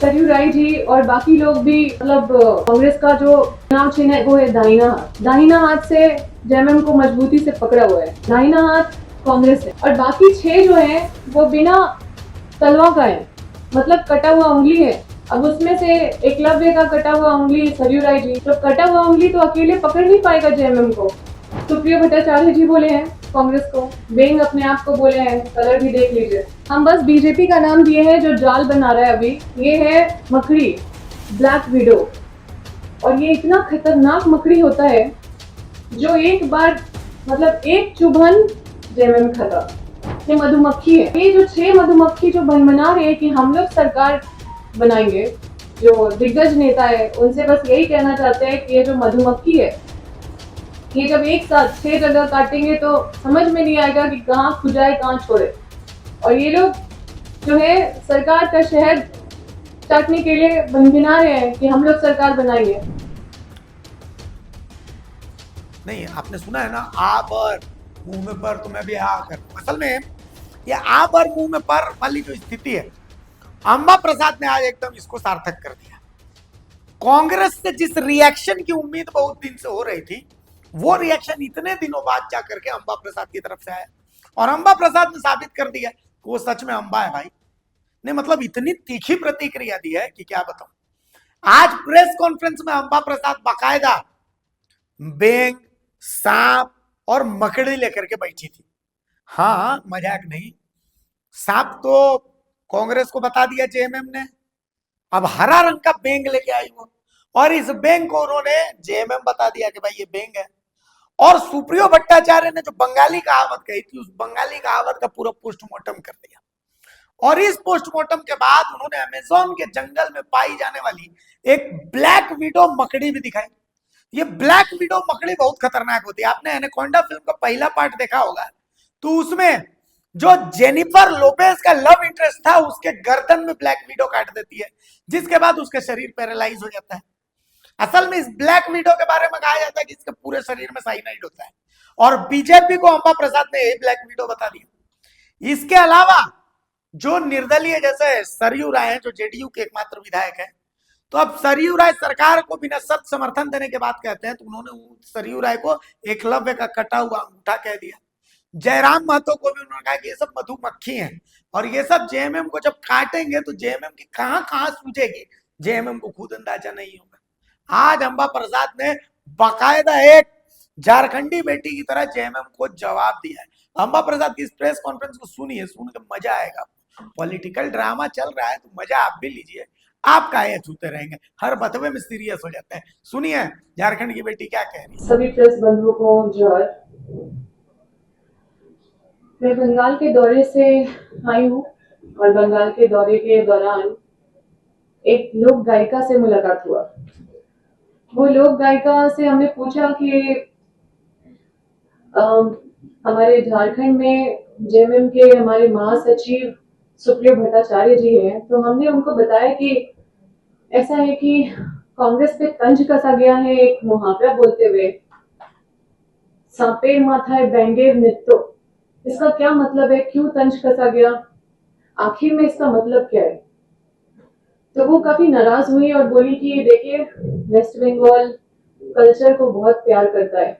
सरयू राय जी और बाकी लोग भी, मतलब कांग्रेस का जो चुनाव चिन्ह है वो है दाहिना हाथ। दाहिना हाथ से जेएमएम को मजबूती से पकड़ा हुआ है, दाहिना हाथ कांग्रेस है। और बाकी 6 जो है वो बिना तलवा का है, मतलब कटा हुआ उंगली है। अब उसमें से एकलव्य का कटा हुआ उंगली सरयू राय जी, तो कटा हुआ उंगली तो अकेले पकड़ नहीं पाएगा जेएमएम को। सुप्रियो भट्टाचार्य जी बोले हैं कांग्रेस को, बेंग अपने आप को बोले हैं, कलर भी देख लीजिए। हम बस बीजेपी का नाम दिए हैं जो जाल बना रहा है अभी, ये है मकड़ी, ब्लैक विडो। और ये इतना खतरनाक मकड़ी होता है जो एक बार, मतलब एक चुभन जेएमएम खत्म। ये मधुमक्खी है। ये जो 6 मधुमक्खी जो बनमना रहे हैं कि हम लोग सरकार बनाएंगे, जो दिग्गज नेता है उनसे बस यही कहना चाहते हैं कि ये जो मधुमक्खी है, ये जब एक साथ 6 जगह काटेंगे तो समझ में नहीं आएगा कि कहाँ खुजाए कहाँ छोड़े। और ये लोग जो है सरकार का शहर चाटने के लिए बनभिना रहे हैं कि हम लोग सरकार बनाएंगे। नहीं, आपने सुना है ना, आ बर मुंह में पर तो मैं भी आ कर। असल में ये आ बर मुंह में पर वाली जो स्थिति है, अंबा प्रसाद ने आज एकदम इसको सार्थक कर दिया। कांग्रेस से जिस रिएक्शन की उम्मीद बहुत दिन से हो रही थी, वो रिएक्शन इतने दिनों बाद जाकर के अंबा प्रसाद की तरफ से आया। और अंबा प्रसाद ने साबित कर दिया कि वो सच में अंबा है भाई। ने मतलब इतनी तीखी प्रतिक्रिया दी है कि क्या बताऊं। आज प्रेस कॉन्फ्रेंस में अंबा प्रसाद बाकायदा बेंग, सांप और मकड़ी लेकर के बैठी थी। हाँ, मजाक नहीं। सांप तो कांग्रेस को बता दिया जेएमएम ने, अब हरा रंग का बेंग लेके आई वो, और इस बेंग को उन्होंने जेएमएम बता दिया कि भाई ये बेंग है। और सुप्रियो भट्टाचार्य ने जो बंगाली कहावत कही थी, उस बंगाली कहावत का पूरा पोस्टमार्टम कर दिया। और इस पोस्टमार्टम के बाद उन्होंने अमेज़न के जंगल में पाई जाने वाली एक ब्लैक विडो मकड़ी भी दिखाई। ये ब्लैक विडो मकड़ी बहुत खतरनाक होती है। आपने एनाकोंडा फिल्म का पहला पार्ट देखा होगा, तो उसमें जो जेनिफर लोपेज का लव इंटरेस्ट था, उसके गर्दन में ब्लैक विडो काट देती है, जिसके बाद उसका शरीर पैरालाइज हो जाता है। असल में इस ब्लैक विडो के बारे में कहा जाता है कि इसके पूरे शरीर में साइनाइड होता है, और बीजेपी को अंबा प्रसाद ने यही ब्लैक विडो बता दिया। इसके अलावा जो निर्दलीय जैसे सरयू राय है, जो जेडीयू के एकमात्र विधायक है, तो अब सरयू राय सरकार को बिना सख्त समर्थन देने के बात कहते हैं, तो उन्होंने सरयू राय को एकलव्य का कटा हुआ अंगूठा कह दिया। जयराम महतो को भी उन्होंने कहा कि ये सब मधुमक्खी हैं, और ये सब जेएमएम को जब काटेंगे तो जेएमएम की कहां कहां सूझेगी, जेएमएम को खुद अंदाजा नहीं होगा। आज अंबा प्रसाद ने बाकायदा एक झारखंडी बेटी की तरह जेएमएम को जवाब दिया है। अंबा प्रसाद की इस प्रेस कॉन्फ्रेंस को सुनिए, सुन के मजा आएगा। पॉलिटिकल ड्रामा चल रहा है तो मजा आप भी लीजिए। आप काहे छूते रहेंगे, हर बतवे में सीरियस हो जाते हैं। सुनिए झारखंड की बेटी क्या कह रही है। सभी प्रेस बंधुओं को जोहार। मैं बंगाल के दौरे से आई हूँ, और बंगाल के दौरे के दौरान एक लोक गायिका से मुलाकात हुआ। वो लोक गायिका से हमने पूछा कि हमारे झारखंड में जेएमएम के हमारे महासचिव सुप्रियो भट्टाचार्य जी हैं, तो हमने उनको बताया कि ऐसा है कि कांग्रेस पे तंज कसा गया है एक मुहावरा बोलते हुए, सांपेर माथाए बेंगेर नित्तो। इसका क्या मतलब है, क्यों तंज कसा गया, आखिर में इसका मतलब क्या है। तो वो काफी नाराज हुई और बोली कि देखिए, वेस्ट बंगाल कल्चर को बहुत प्यार करता है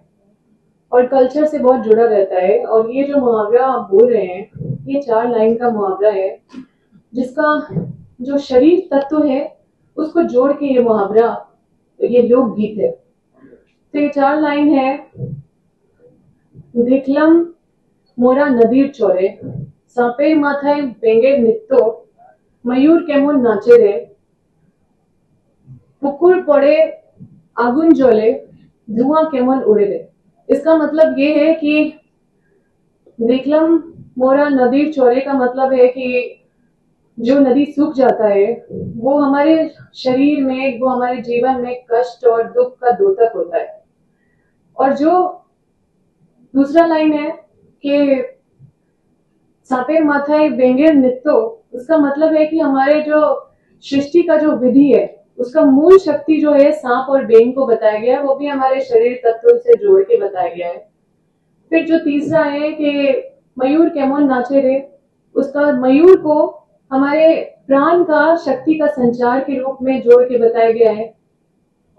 और कल्चर से बहुत जुड़ा रहता है, और ये जो मुहावरा आप बोल रहे हैं ये 4 लाइन का मुहावरा है, जिसका जो शरीर तत्व है उसको जोड़ के ये मुहावरा, ये लोकगीत है। तो ये 4 लाइन है, धिकलम मोरा नदीर चोरे, सांपे माथाय बेंगे नित्तो, मयूर केमन नाचे रे, पुकुर पड़े आगुन जले, धुआं केमन उड़े रे। इसका मतलब ये है कि धिकलम मोरा नदीर चोरे का मतलब है कि जो नदी सूख जाता है वो हमारे शरीर में, वो हमारे जीवन में कष्ट और दुख का द्योतक होता है। और जो दूसरा लाइन है कि सांपेर माथाए बेंगेर नित्तो, उसका मतलब है कि हमारे जो सृष्टि का जो विधि है उसका मूल शक्ति जो है सांप और बेंग को बताया गया है, वो भी हमारे शरीर तत्वों से जोड़ के बताया गया है। फिर जो तीसरा है कि मयूर केमन नाचे रे, उसका मयूर को हमारे प्राण का शक्ति का संचार के रूप में जोड़ के बताया गया है।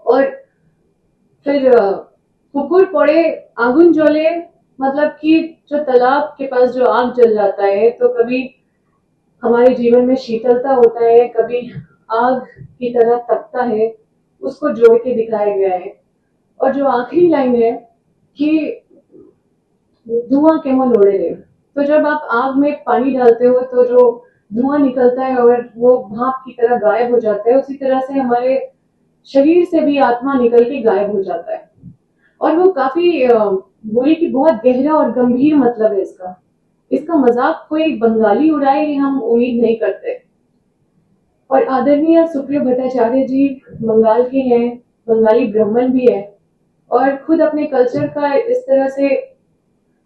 और फिर कुकुर पड़े आगुन जले, मतलब कि जो तालाब के पास जो आग जल जाता है तो कभी हमारे जीवन में शीतलता होता है, कभी आग की तरह तपता है, उसको जोड़ के दिखाया गया है। और जो आखिरी लाइन है कि धुआं केमन ओढ़े रे, तो जब आप आग में पानी डालते हो तो जो धुआं निकलता है और वो भाप की तरह गायब हो जाता है, उसी तरह से हमारे शरीर से भी आत्मा निकल के गायब हो जाता है। और वो काफी बोले कि बहुत गहरा और गंभीर मतलब है इसका। इसका मजाक कोई बंगाली उड़ाए ये हम उम्मीद नहीं करते। और आदरणीय सुप्रियो भट्टाचार्य जी बंगाल के हैं, बंगाली ब्राह्मण भी है, और खुद अपने कल्चर का इस तरह से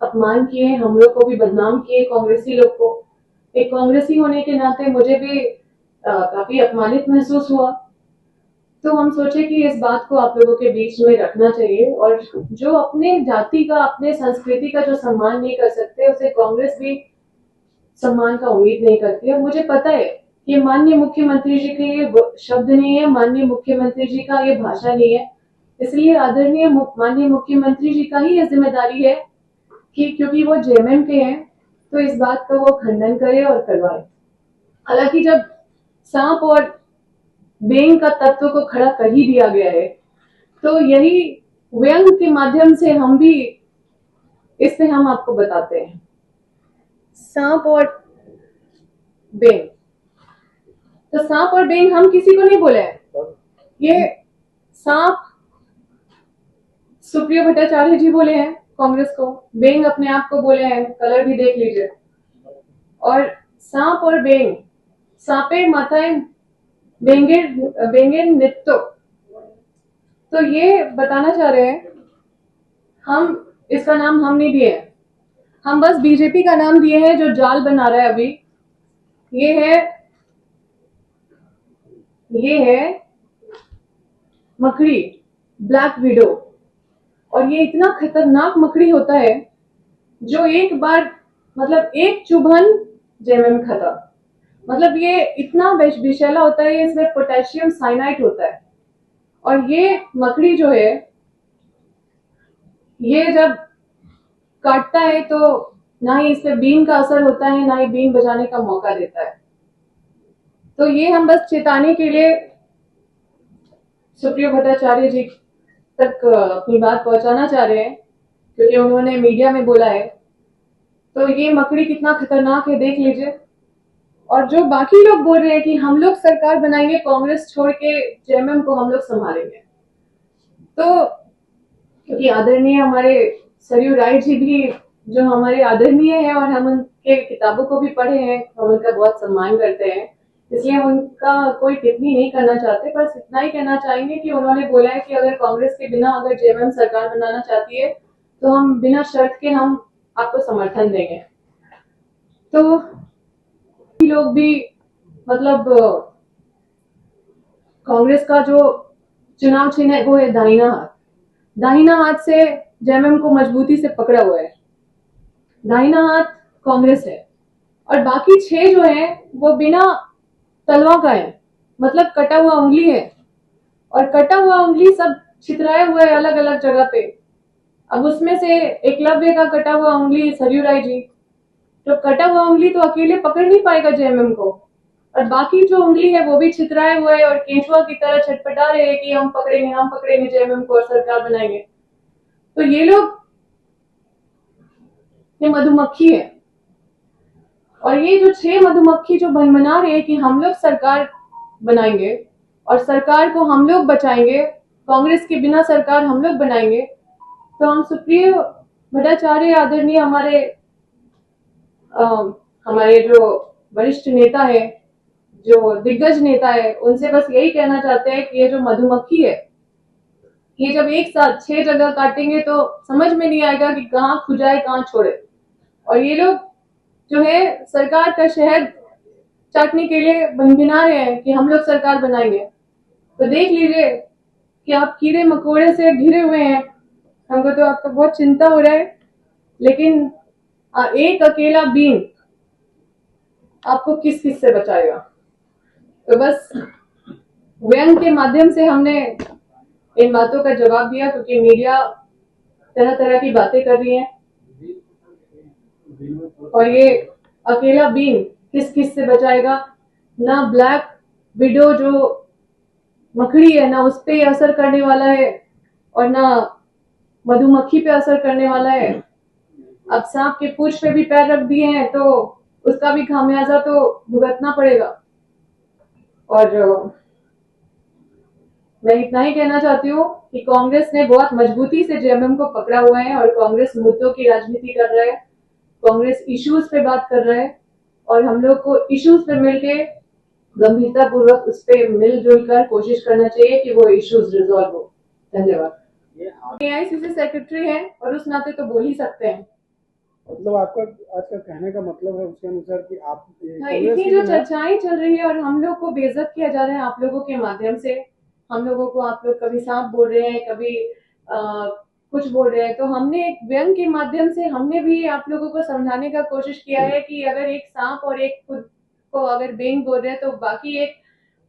अपमान किए, हम लोग को भी बदनाम किए, कांग्रेसी लोग को। एक कांग्रेसी होने के नाते मुझे भी काफी अपमानित महसूस हुआ। तो हम सोचे कि इस बात को आप लोगों के बीच में रखना चाहिए, और जो अपने जाति का, अपने संस्कृति का जो सम्मान नहीं कर सकते, उसे कांग्रेस भी सम्मान का उम्मीद नहीं करती है। मुझे पता है कि माननीय मुख्यमंत्री जी के ये शब्द नहीं है, माननीय मुख्यमंत्री जी का ये भाषा नहीं है, इसलिए आदरणीय माननीय मुख्यमंत्री जी का ही ये जिम्मेदारी है कि क्योंकि वो जेएमएम के हैं तो इस बात का वो खंडन करे और करवाए। हालांकि जब सांप और बेंग का तत्व को खड़ा कर ही दिया गया है तो यही व्यंग के माध्यम से हम भी इससे हम आपको बताते हैं। सांप और बेंग, तो सांप और बेंग हम किसी को नहीं बोले हैं, ये सांप सुप्रियो भट्टाचार्य जी बोले हैं कांग्रेस को, बेंग अपने आप को बोले हैं, कलर भी देख लीजिए। और सांप और बेंग, सांपे माथाएं बेंगे नित्तो, तो ये बताना चाह रहे हैं हम, इसका नाम हम नहीं दिए हैं, हम बस बीजेपी का नाम दिए हैं जो जाल बना रहा है अभी। ये है मकड़ी, ब्लैक विडो, और ये इतना खतरनाक मकड़ी होता है जो एक बार, मतलब एक चुभन जेएमएम खत्म। मतलब ये इतना विषैला होता है, इसमें पोटेशियम साइनाइड होता है। और ये मकड़ी जो है, ये जब काटता है तो ना ही इस पे बीन का असर होता है, ना ही बीन बजाने का मौका देता है। तो ये हम बस चेताने के लिए सुप्रियो भट्टाचार्य जी तक अपनी बात पहुंचाना चाह रहे हैं, क्योंकि उन्होंने मीडिया में बोला है। तो ये मकड़ी कितना खतरनाक है देख लीजिए। और जो बाकी लोग बोल रहे हैं कि हम लोग सरकार बनाएंगे, कांग्रेस छोड़ के जेएमएम को हम लोग संभालेंगे, तो क्योंकि आदरणीय हमारे सरयू राय जी भी जो हमारे आदरणीय है और हम उनके किताबों को भी पढ़े हैं, हम उनका बहुत सम्मान करते हैं, इसलिए हम उनका कोई टिप्पणी नहीं करना चाहते। बस इतना ही कहना चाहेंगे कि उन्होंने बोला है कि अगर कांग्रेस के बिना अगर जेएमएम सरकार बनाना चाहती है तो हम बिना शर्त के हम आपको समर्थन देंगे। तो लोग भी, मतलब कांग्रेस का जो चुनाव चिन्ह है वो है दाहिना हाथ। दाहिना हाथ से जेएमएम को मजबूती से पकड़ा हुआ है, दाहिना हाथ कांग्रेस है। और बाकी 6 जो है वो बिना तलवा का है, मतलब कटा हुआ उंगली है, और कटा हुआ उंगली सब छितराए हुए है अलग अलग जगह पे। अब उसमें से एकलव्य का कटा हुआ उंगली सरयू राय जी, तो कटा हुआ उंगली तो अकेले पकड़ नहीं पाएगा जेएमएम को, और बाकी जो उंगली है वो भी छितराए हुए है और केंचुआ की तरह छटपटा रहे हैं कि हम पकड़ेंगे जेएमएम को और सरकार बनाएंगे। तो ये लोग, ये मधुमक्खी है, और ये जो 6 मधुमक्खी जो बनमना रहे हैं कि हम लोग सरकार बनाएंगे और सरकार को हम लोग बचाएंगे, कांग्रेस के बिना सरकार हम लोग बनाएंगे, तो हम सुप्रियो भट्टाचार्य आदरणीय हमारे जो वरिष्ठ नेता है, जो दिग्गज नेता है, उनसे बस यही कहना चाहते हैं कि ये जो मधुमक्खी है, ये जब एक साथ 6 जगह काटेंगे तो समझ में नहीं आएगा कि कहाँ खुजाए कहाँ छोड़े। और ये लोग जो है सरकार का शहद चाटने के लिए बनगिना रहे हैं कि हम लोग सरकार बनाएंगे। तो देख लीजिए कि आप कीड़े मकोड़े से घिरे हुए हैं, हमको तो आपका बहुत चिंता हो रहा है, लेकिन एक अकेला बीन आपको किस किस से बचाएगा। तो बस व्यंग के माध्यम से हमने इन बातों का जवाब दिया, क्योंकि मीडिया तरह तरह की बातें कर रही है और ये अकेला बीन किस किस से बचाएगा। ना ब्लैक विडो जो मकड़ी है, ना उस पे असर करने वाला है और ना मधुमक्खी पे असर करने वाला है। अब सांप के पूंछ पे भी पैर रख दिए हैं तो उसका भी खामियाजा तो भुगतना पड़ेगा। और मैं इतना ही कहना चाहती हूँ कि कांग्रेस ने बहुत मजबूती से जेएमएम को पकड़ा हुआ है और कांग्रेस मुद्दों की राजनीति कर रहा है, कांग्रेस इश्यूज पे बात कर रहा है और हम लोग को इश्यूज पे मिलके गंभीरता पूर्वक उस पे मिलजुल कर कोशिश करना चाहिए कि वो इश्यूज रिजॉल्व हो। धन्यवाद। एआईसीसी सेक्रेटरी है और उस नाते तो बोल ही सकते हैं। मतलब आपका आज का कहने का मतलब है उसके अनुसार कि आप इतनी जो चर्चाएं चल रही है और हम लोग को बेइज्जत किया जा रहा है आप लोगों के माध्यम से, हम लोगों को आप लोग कभी सांप बोल रहे हैं, कभी कुछ बोल रहे हैं, तो हमने एक व्यंग के माध्यम से हमने भी आप लोगों को समझाने का कोशिश किया है कि अगर एक सांप और एक खुद को अगर बेंग बोल रहे हैं तो बाकी एक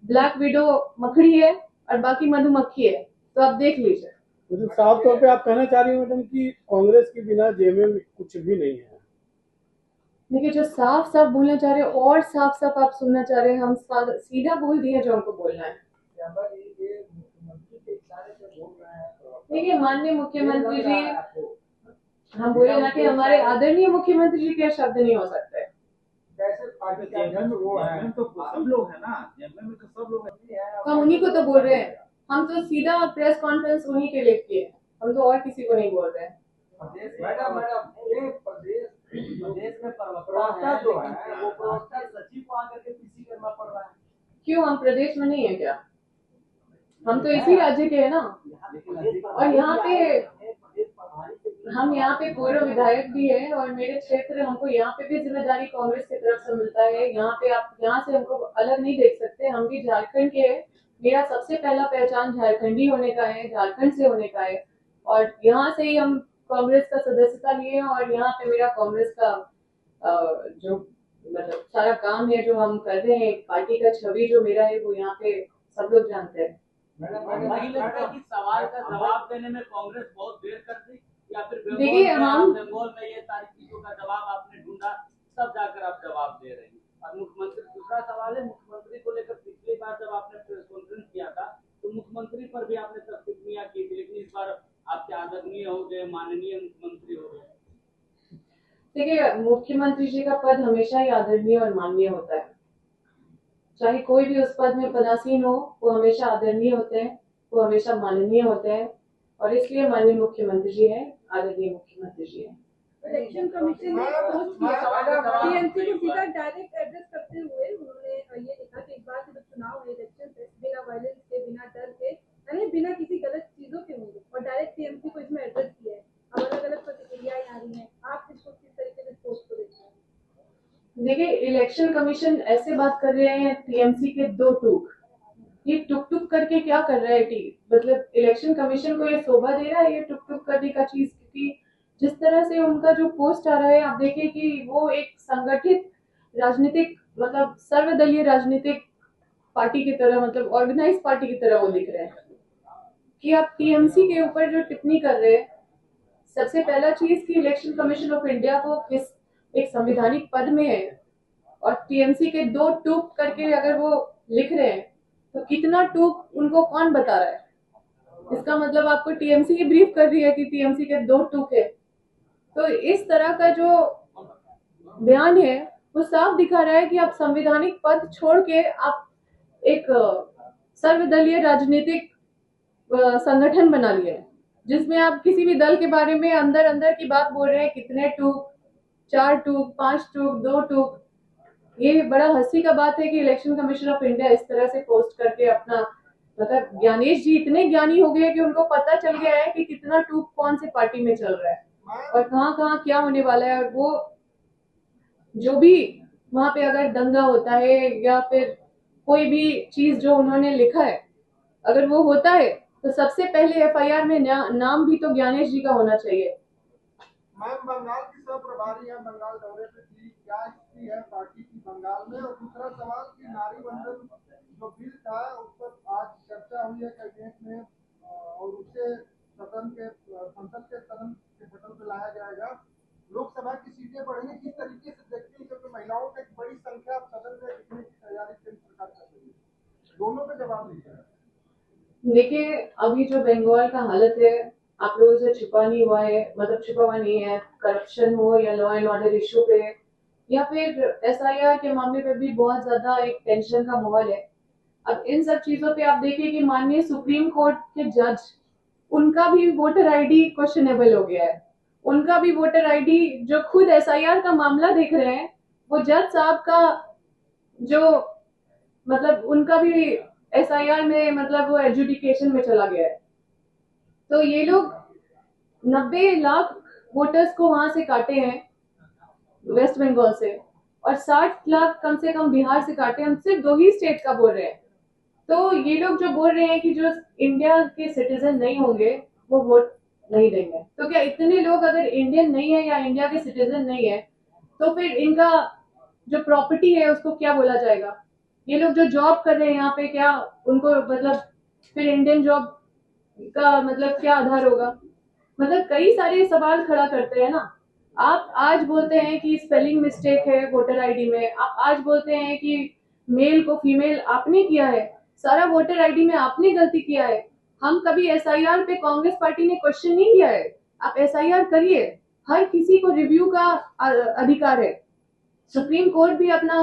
ब्लैक विडो मकड़ी है और बाकी मधुमक्खी है, तो आप देख लीजिए। तो साफ तौर पे आप कहना चाह रही हैं मैडम कि कांग्रेस के बिना जेएमएम कुछ भी नहीं है। देखिए, जो साफ साफ बोलना चाह रहे हैं और साफ साफ आप सुनना चाह रहे हैं, हम सीधा बोल दिए जो हमको बोलना है। देखिए, माननीय मुख्यमंत्री जी, हम बोले ना कि हमारे आदरणीय मुख्यमंत्री जी के शब्द नहीं हो सकते। तो सब लोग है ना, जेएमएम में तो सब लोग हैं। हम उन्हीं को तो बोल रहे हैं, हम तो सीधा प्रेस कॉन्फ्रेंस उन्हीं के लिए किए, हम तो और किसी को नहीं बोल रहे हैं। मैडम ये प्रदेश में प्रवक्ता जो है वो प्रवक्ता सचिव को आकर के पीसी करना पड़ रहा है। क्यों, हम प्रदेश में नहीं है क्या? हम तो इसी राज्य के हैं ना। और यहाँ पे हम यहाँ पे पूर्व विधायक भी है और मेरे क्षेत्र, हमको यहाँ पे भी जिम्मेदारी कांग्रेस की तरफ से मिलता है। यहाँ पे आप यहाँ से हमको अलग नहीं देख सकते, हम भी झारखंड के हैं। मेरा सबसे पहला पहचान झारखंडी होने का है, झारखंड से होने का है और यहाँ से ही हम कांग्रेस का सदस्यता लिए और यहाँ पे मेरा कांग्रेस का जो मतलब सारा काम है जो हम कर रहे हैं, पार्टी का छवि जो मेरा है वो यहाँ पे सब लोग जानते हैं। नहीं लगता कि सवाल का जवाब देने में कांग्रेस बहुत देर कर दी, या फिर देखिए, हम बंगाल में ये सारी चीजों का जवाब आपने ढूंढा तब जाकर आप जवाब दे रहे हैं। और मुख्यमंत्री, दूसरा सवाल है मुख्यमंत्री को लेकर, पिछली बार जब आपने प्रेस कॉन्फ्रेंस किया था तो मुख्यमंत्री पर भी आपने सब टिप्पणियां की थी, लेकिन इस बार आपके आदरणीय हो गए, माननीय मुख्यमंत्री हो गए। देखिए, मुख्यमंत्री जी का पद हमेशा ही आदरणीय और माननीय होता है, चाहे कोई भी उस पद में पदासीन हो, वो हमेशा आदरणीय होते हैं, वो हमेशा माननीय होते हैं और इसलिए माननीय मुख्यमंत्री जी हैं, आदरणीय मुख्यमंत्री जी हैं। इलेक्शन कमीशन ने पोस्ट किया टीएमसी को सीधा डायरेक्ट एड्रेस करते हुए उन्होंने ये लिखा कि एक बार जब चुनाव है, इलेक्शन है, बिना वायलेंस के, बिना डर के, यानी बिना किसी गलत चीजों के होंगे और डायरेक्ट टीएमसी को इसमें एड्रेस किया है। अब अलग अलग प्रतिक्रियाएं आ रही हैं, आप इसको किस तरीके से पोस्ट को देखते हैं? देखिए, इलेक्शन कमीशन ऐसे बात कर रहे हैं टीएमसी के दो टूक, ये टुक टुक करके क्या कर रहा है मतलब इलेक्शन कमीशन को ये शोभा दे रहा है ये टुक टुक करने का चीज? क्योंकि जिस तरह से उनका जो पोस्ट आ रहा है, आप देखिए कि वो एक संगठित राजनीतिक मतलब सर्वदलीय राजनीतिक पार्टी की तरह, मतलब ऑर्गेनाइज पार्टी की तरह वो दिख रहे हैं कि आप टीएमसी के ऊपर जो टिप्पणी कर रहे हैं। सबसे पहला चीज कि इलेक्शन कमीशन ऑफ इंडिया को किस एक संवैधानिक पद में है और टीएमसी के दो टूक करके अगर वो लिख रहे हैं तो कितना टूक उनको कौन बता रहा है? इसका मतलब आपको टीएमसी ही ब्रीफ कर रही है कि टीएमसी के दो टूक है। तो इस तरह का जो बयान है वो साफ दिखा रहा है कि आप संवैधानिक पद छोड़ के आप एक सर्वदलीय राजनीतिक संगठन बना लिया है, जिसमें आप किसी भी दल के बारे में अंदर अंदर की बात बोल रहे हैं, कितने टूक, 4 टूक, 5 टूक, 2 टूक। ये बड़ा हंसी का बात है कि इलेक्शन कमीशन ऑफ इंडिया इस तरह से पोस्ट करके अपना मतलब ज्ञानेश जी इतने ज्ञानी हो गए कि उनको पता चल गया है कि कितना टूक कौन से पार्टी में चल रहा है और कहाँ कहाँ क्या होने वाला है। और वो जो भी वहां पे अगर दंगा होता है या फिर कोई भी चीज जो उन्होंने लिखा है अगर वो होता है तो सबसे पहले एफआईआर में नाम भी तो ज्ञानेश जी का होना चाहिए। मैम, बंगाल की सह प्रभारी है, बंगाल दौरे पे थी, क्या स्थिति है पार्टी की बंगाल में? और दूसरा सवाल कि नारी बंधन जो बिल था उस पर आज चर्चा हुई है कैबिनेट में और उसे संसद के सदन के पटल पर लाया जाएगा। लोकसभा की सीटें बढ़ेंगी, किस तरीके से देखते हैं, क्योंकि महिलाओं की एक बड़ी संख्या सदन में दिखने की तैयारी केंद्र सरकार कर रही है। दोनों पे जवाब दीजिए। देखिए, अभी जो बंगाल का हालत है, आप लोगों से छुपा नहीं हुआ है, मतलब छुपा हुआ नहीं है। करप्शन हो या लॉ एंड ऑर्डर इश्यू पे या फिर एसआईआर के मामले पे भी बहुत ज्यादा एक टेंशन का माहौल है। अब इन सब चीजों पे आप देखिए कि माननीय सुप्रीम कोर्ट के जज, उनका भी वोटर आईडी क्वेश्चनेबल हो गया है। उनका भी वोटर आईडी, जो खुद एसआईआर का मामला देख रहे हैं, वो जज साहब का जो मतलब उनका भी एसआईआर में मतलब वो एजुडिकेशन में चला गया है। तो ये लोग 90 लाख वोटर्स को वहां से काटे हैं वेस्ट बंगाल से, और 60 लाख कम से कम बिहार से काटे। हम सिर्फ 2 ही स्टेट का बोल रहे हैं। तो ये लोग जो बोल रहे हैं कि जो इंडिया के सिटीजन नहीं होंगे वो वोट नहीं देंगे, तो क्या इतने लोग अगर इंडियन नहीं है या इंडिया के सिटीजन नहीं है तो फिर इनका जो प्रॉपर्टी है उसको क्या बोला जाएगा? ये लोग जो जॉब कर रहे हैं यहाँ पे, क्या उनको मतलब फिर इंडियन जॉब का मतलब क्या आधार होगा? मतलब कई सारे सवाल खड़ा करते हैं ना। आप आज बोलते हैं कि स्पेलिंग मिस्टेक है वोटर आईडी में, आप आज बोलते हैं कि मेल को फीमेल आपने किया है, सारा वोटर आईडी में आपने गलती किया है। हम कभी एसआईआर पे कांग्रेस पार्टी ने क्वेश्चन नहीं किया है। आप एसआईआर करिए, हर किसी को रिव्यू का अधिकार है। सुप्रीम कोर्ट भी अपना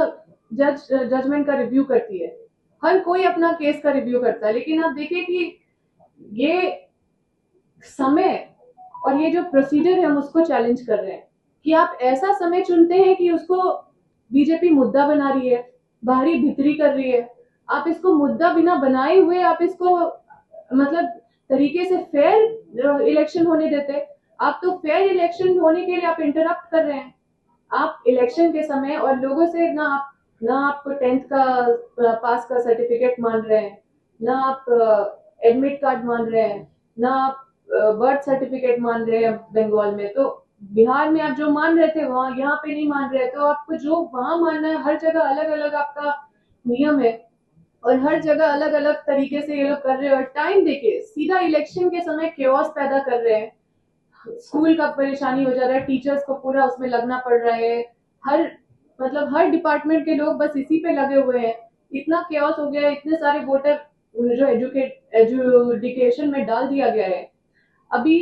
जजमेंट का रिव्यू करती है, हर कोई अपना केस का रिव्यू करता है। लेकिन आप देखिए कि ये समय और ये जो प्रोसीजर है हम उसको चैलेंज कर रहे हैं कि आप ऐसा समय चुनते हैं कि उसको बीजेपी मुद्दा बना रही है, बाहरी भीतरी कर रही है। आप इसको मुद्दा बिना बनाए हुए आप इसको मतलब तरीके से फेयर इलेक्शन होने देते। आप तो फेयर इलेक्शन होने के लिए आप इंटरप्ट कर रहे हैं। आप इलेक्शन के समय और लोगों से ना आपको 10th का पास का सर्टिफिकेट मांग रहे हैं, ना आप एडमिट कार्ड मांग रहे हैं, ना आप बर्थ सर्टिफिकेट मान रहे हैं बंगाल में। तो बिहार में आप जो मान रहे थे वहां यहाँ पे नहीं मान रहे। तो आपको जो वहां मानना है, हर जगह अलग अलग आपका नियम है और हर जगह अलग अलग तरीके से ये लोग कर रहे हैं। और टाइम देके सीधा इलेक्शन के समय केओस पैदा कर रहे हैं। स्कूल का परेशानी हो जा रहा है, टीचर्स को पूरा उसमें लगना पड़ रहा है। हर डिपार्टमेंट के लोग बस इसी पे लगे हुए हैं। इतना केओस हो गया है, इतने सारे वोटर जो एजुकेशन में डाल दिया गया है। अभी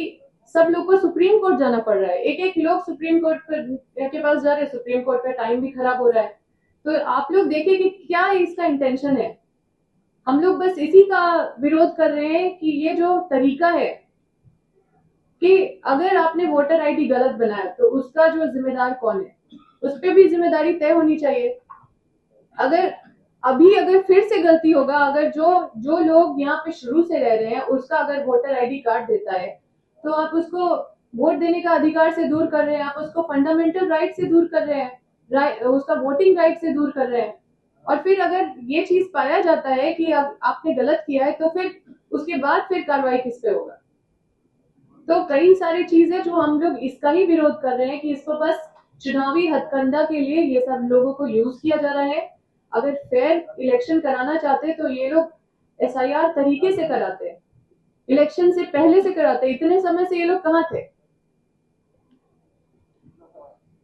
सब लोग को सुप्रीम कोर्ट जाना पड़ रहा है। एक लोग सुप्रीम कोर्ट के पास जा रहे हैं, सुप्रीम कोर्ट का टाइम भी खराब हो रहा है। तो आप लोग देखिए कि क्या इसका इंटेंशन है। हम लोग बस इसी का विरोध कर रहे हैं कि ये जो तरीका है कि अगर आपने वोटर आईडी गलत बनाया तो उसका जो जिम्मेदार कौन है, उस पर भी जिम्मेदारी तय होनी चाहिए। अगर फिर से गलती होगा, अगर जो लोग यहाँ पे शुरू से रह रहे हैं उसका अगर वोटर आईडी कार्ड देता है तो आप उसको वोट देने का अधिकार से दूर कर रहे हैं, आप उसको फंडामेंटल राइट से दूर कर रहे हैं, उसका वोटिंग राइट से दूर कर रहे हैं। और फिर अगर ये चीज पाया जाता है कि आपने गलत किया है तो फिर उसके बाद फिर कार्रवाई किस पे होगा? तो कई सारी चीजें जो हम लोग इसका ही विरोध कर रहे हैं कि इसको बस चुनावी हथकंडा के लिए ये सब लोगों को यूज किया जा रहा है। अगर फेयर इलेक्शन कराना चाहते तो ये लोग एसआईआर तरीके से कराते, इलेक्शन से पहले से कराते। इतने समय से ये लोग कहाँ थे?